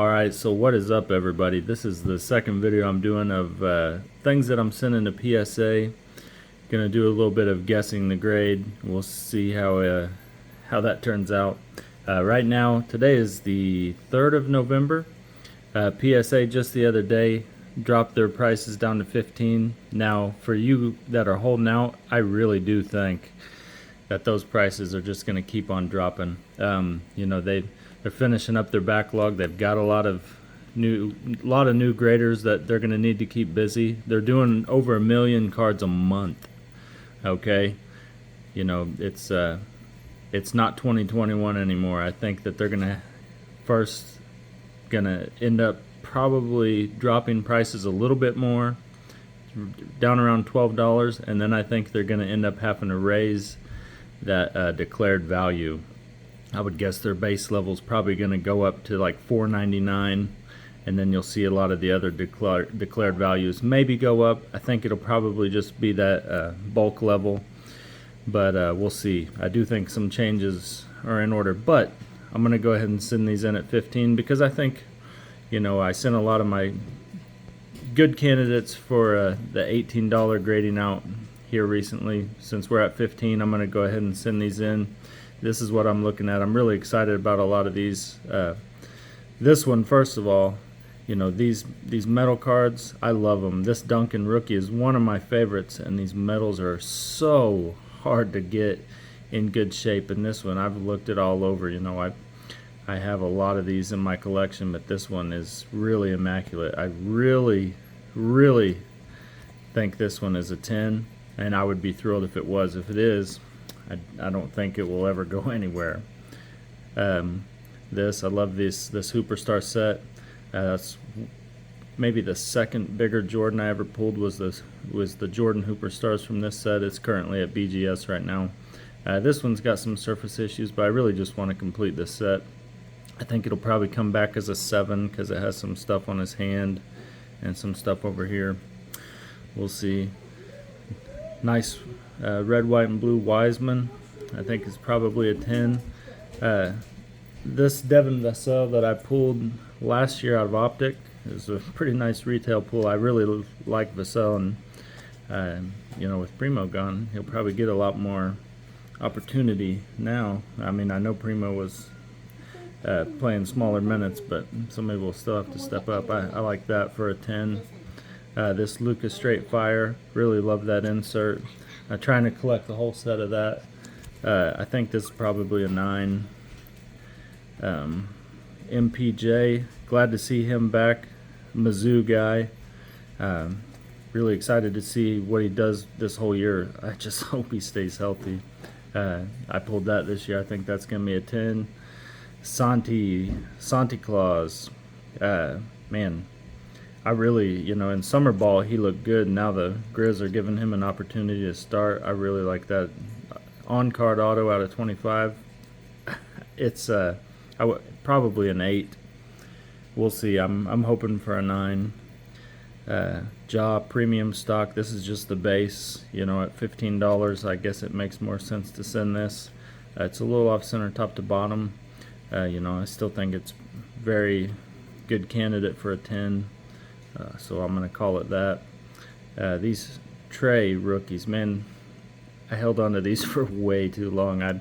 Alright, so what is up everybody? This is the second video I'm doing of things that I'm sending to PSA. Gonna do a little bit of guessing the grade. We'll see how that turns out. Right now, today is the 3rd of November. PSA just the other day dropped their prices down to 15. Now, for you that are holding out, I really do think that those prices are just gonna keep on dropping. You know, they're finishing up their backlog. They've got a lot of new graders that they're going to need to keep busy. They're doing over 1 million cards a month. Okay, you know, it's not 2021 anymore. I think that they're gonna end up probably dropping prices a little bit more, down around $12, and then I think they're gonna end up having to raise that declared value. I would guess their base level is probably going to go up to like $4.99, and then you'll see a lot of the other declared values maybe go up. I think it'll probably just be that bulk level, but we'll see. I do think some changes are in order, but I'm going to go ahead and send these in at 15 because I think, you know, I sent a lot of my good candidates for the $18 grading out here recently. Since we're at 15, I'm going to go ahead and send these in. This is what I'm looking at. I'm really excited about a lot of these. This one, first of all, you know, these metal cards, I love them. This Duncan rookie is one of my favorites, and these metals are so hard to get in good shape. And this one, I've looked it all over. You know, I have a lot of these in my collection, but this one is really immaculate. I really, really think this one is a 10, and I would be thrilled if it was. If it is, I don't think it will ever go anywhere. I love this Superstar set. That's maybe the second bigger Jordan I ever pulled was the Jordan Hooper Stars from this set. It's currently at BGS right now. This one's got some surface issues, but I really just want to complete this set. I think it'll probably come back as a 7 because it has some stuff on his hand and some stuff over here. We'll see. Nice red, white, and blue Wiseman. I think it's probably a 10. This Devin Vassell that I pulled last year out of Optic is a pretty nice retail pull. I really like Vassell, and you know, with Primo gone, he'll probably get a lot more opportunity now. I mean, I know Primo was playing smaller minutes, but somebody will still have to step up. I like that for a 10. This Lucas Straight Fire, really love that insert. I'm trying to collect the whole set of that. I think this is probably a 9. MPJ, glad to see him back. Mizzou guy. Really excited to see what he does this whole year. I just hope he stays healthy. I pulled that this year. I think that's going to be a 10. Santi Claus. Man, I really, you know, in summer ball he looked good. Now the Grizz are giving him an opportunity to start. I really like that on-card auto out of 25. It's probably an 8. We'll see. I'm hoping for a 9. Jaw premium stock. This is just the base. You know, at $15, I guess it makes more sense to send this. It's a little off center, top to bottom. You know, I still think it's very good candidate for a 10. So I'm going to call it that. These Trey rookies, man, I held on to these for way too long. I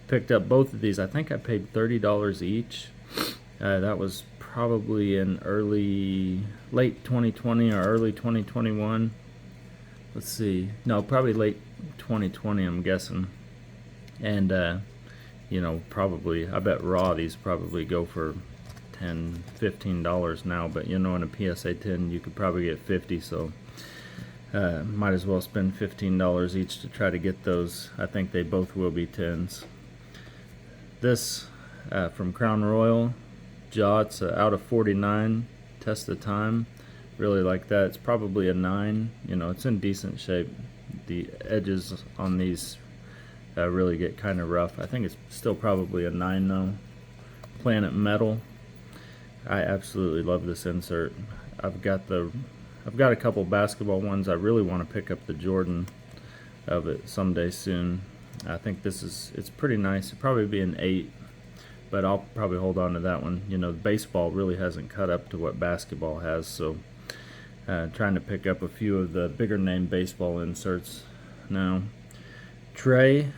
picked up both of these. I think I paid $30 each. That was probably in late 2020 or early 2021. Let's see. No, probably late 2020, I'm guessing. And, you know, probably, I bet raw these probably go for $10, $15 now, but you know, in a PSA 10 you could probably get 50, so might as well spend $15 each to try to get those. I think they both will be 10s. This from Crown Royal Jaw, it's out of 49, test of time. Really like that. It's probably a 9. You know, it's in decent shape. The edges on these really get kind of rough. I think it's still probably a 9 though. Planet Metal. I absolutely love this insert. I've got a couple basketball ones. I really want to pick up the Jordan of it someday soon. I think it's pretty nice. It'd probably be an 8 but I'll probably hold on to that one. You know, baseball really hasn't caught up to what basketball has, so trying to pick up a few of the bigger name baseball inserts now. Trey,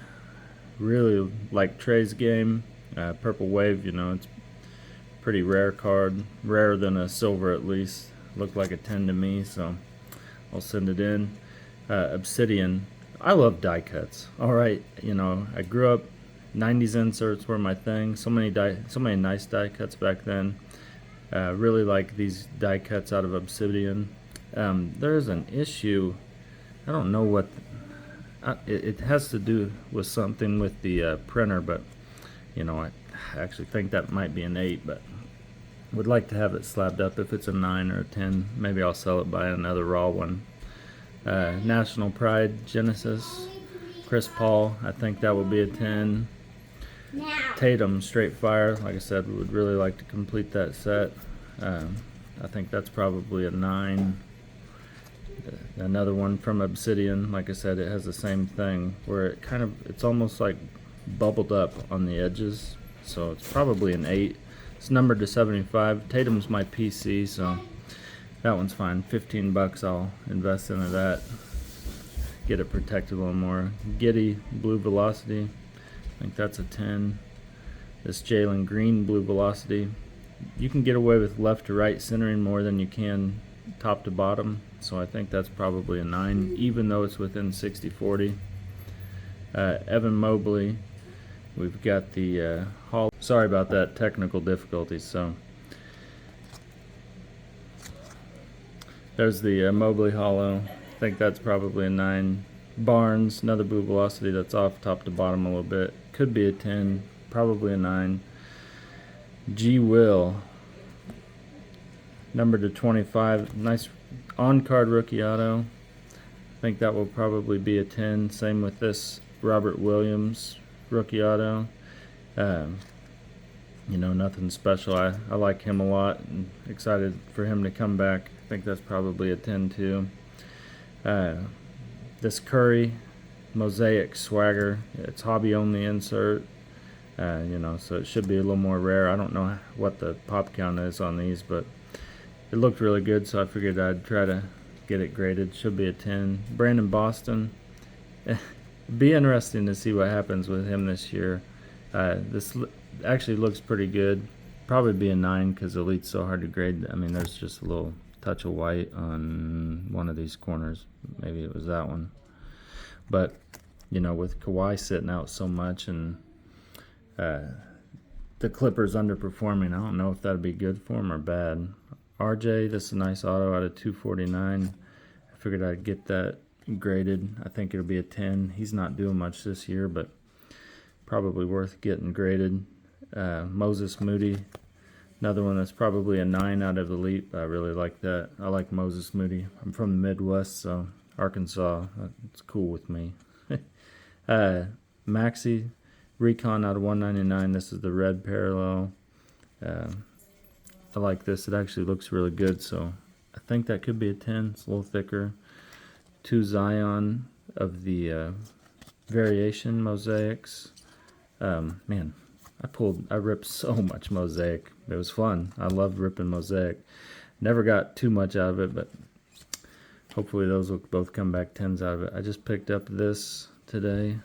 really like Trey's game. Purple Wave, you know, it's pretty rare card, rarer than a silver at least. Looked like a 10 to me, so I'll send it in. Obsidian, I love die cuts. All right, you know, I grew up, 90s inserts were my thing. So many nice die cuts back then. Really like these die cuts out of Obsidian. There's an issue. I don't know what. It has to do with something with the printer, but you know, I actually think that might be an 8, but would like to have it slabbed up. If it's a 9 or a 10, maybe I'll sell it by another raw one. National Pride Genesis, Chris Paul, I think that will be a 10. Tatum Straight Fire, like I said, would really like to complete that set. I think that's probably a 9. Another one from Obsidian, like I said, it has the same thing where it's almost like bubbled up on the edges, so it's probably an 8. It's numbered to 75. Tatum's my PC, so that one's fine. $15, I'll invest into that. Get it protected a little more. Giddy Blue Velocity, I think that's a 10. This Jalen Green Blue Velocity, you can get away with left to right centering more than you can top to bottom, so I think that's probably a 9, even though it's within 60-40. Evan Mobley, we've got the Hall. Sorry about that, technical difficulties. So there's the Mobley Hollow. I think that's probably a 9. Barnes, another Blue Velocity that's off top to bottom a little bit. Could be a 10, probably a 9. G Will, numbered to 25. Nice on-card rookie auto. I think that will probably be a 10. Same with this Robert Williams rookie auto. You know, nothing special. I like him a lot and excited for him to come back. I think that's probably a 10 too. This Curry Mosaic Swagger, it's hobby only insert. You know, so it should be a little more rare. I don't know what the pop count is on these, but it looked really good, so I figured I'd try to get it graded. Should be a 10. Brandon Boston, be interesting to see what happens with him this year. This actually looks pretty good. Probably be a 9 because Elite's so hard to grade. I mean, there's just a little touch of white on one of these corners. Maybe it was that one. But, you know, with Kawhi sitting out so much and the Clippers underperforming, I don't know if that'd be good for him or bad. RJ, this is a nice auto out of 249. I figured I'd get that graded. I think it'll be a 10. He's not doing much this year, but probably worth getting graded. Moses Moody, another one that's probably a 9 out of Elite. I really like that. I like Moses Moody. I'm from the Midwest, so Arkansas, it's cool with me. Maxi Recon out of 199. This is the red parallel. I like this. It actually looks really good, so I think that could be a 10. It's a little thicker. 2 Zion of the variation mosaics. Man, I ripped so much mosaic. It was fun. I loved ripping mosaic. Never got too much out of it, but hopefully those will both come back 10s out of it. I just picked up this today.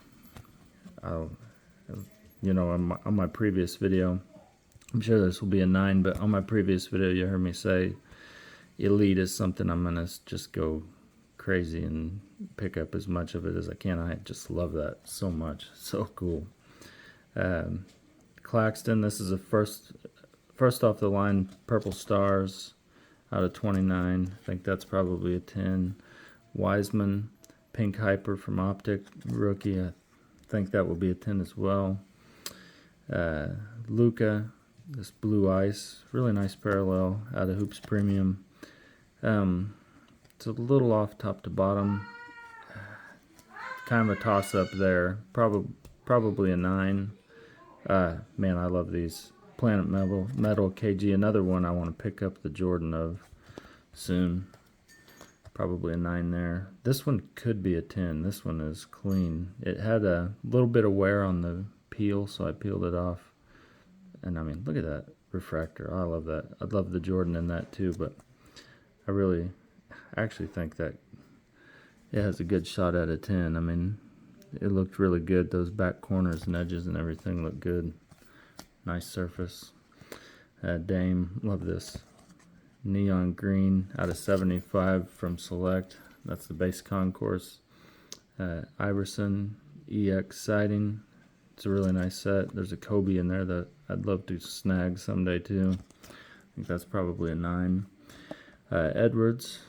You know, on my previous video, I'm sure this will be a 9, but on my previous video you heard me say Elite is something I'm going to just go crazy and pick up as much of it as I can. I just love that so much. So cool. Claxton, this is a first off the line Purple Stars out of 29. I think that's probably a 10. Wiseman, Pink Hyper from Optic rookie. I think that will be a 10 as well. Luca, this Blue Ice, really nice parallel out of Hoops Premium. It's a little off top to bottom. Kind of a toss-up there. Probably a 9. Man, I love these. Planet Metal KG, another one I want to pick up the Jordan of soon. Probably a 9 there. This one could be a 10. This one is clean. It had a little bit of wear on the peel, so I peeled it off. And I mean, look at that refractor. I love that. I'd love the Jordan in that too, but I actually think that it has a good shot at a 10. I mean, it looked really good. Those back corners and edges and everything look good. Nice surface. Dame, love this. Neon green out of 75 from Select. That's the base concourse. Iverson EX siding. It's a really nice set. There's a Kobe in there that I'd love to snag someday too. I think that's probably a 9. Edwards,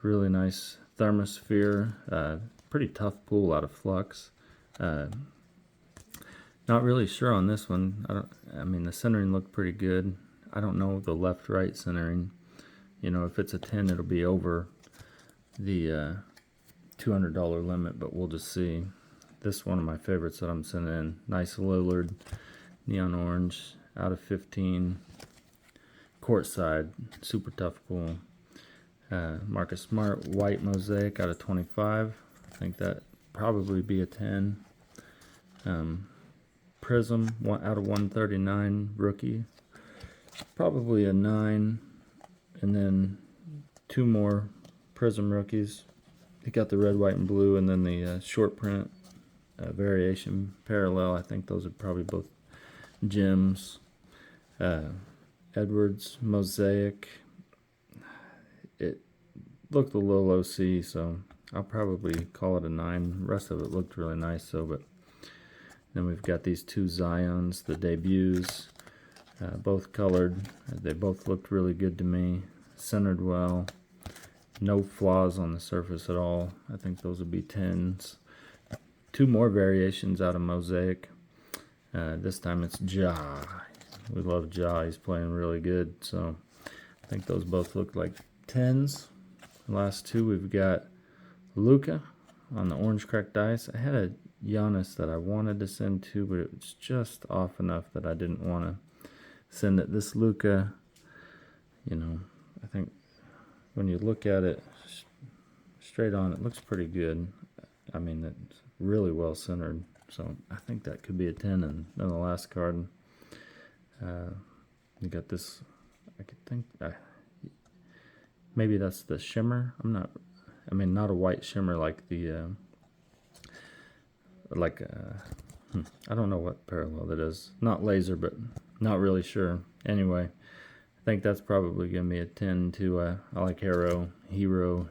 really nice thermosphere. Pretty tough pull out of flux. Not really sure on this one. I mean, the centering looked pretty good. I don't know the left-right centering. You know, if it's a 10, it'll be over the $200 limit, but we'll just see. This is one of my favorites that I'm sending in. Nice Lillard, neon orange, out of 15. Courtside, super tough pull. Marcus Smart, white mosaic, out of 25. I think that probably be a 10. Prism, out of 139, rookie. Probably a 9. And then 2 more Prism rookies. You got the red, white, and blue, and then the short print variation parallel. I think those are probably both gems. Edwards mosaic. It looked a little OC, so I'll probably call it a 9. The rest of it looked really nice, though. But then we've got these 2 Zions, the debuts, both colored. They both looked really good to me. Centered well. No flaws on the surface at all. I think those would be 10s. 2 more variations out of mosaic. This time it's Ja. We love Ja. He's playing really good. So I think those both look like 10s. The last 2 we've got Luka on the orange cracked ice. I had a Giannis that I wanted to send to, but it was just off enough that I didn't want to send it. This Luka, you know, I think when you look at it straight on, it looks pretty good. I mean, it's really well centered. So I think that could be a 10. And then the last card, you got this. I could think maybe that's the shimmer. I mean, not a white shimmer like the I don't know what parallel that is. Not laser, but not really sure. Anyway, I think that's probably gonna be a 10 to I like hero,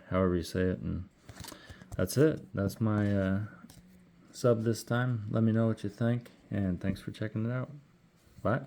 however you say it, and that's it. That's my sub this time. Let me know what you think, and thanks for checking it out. Bye.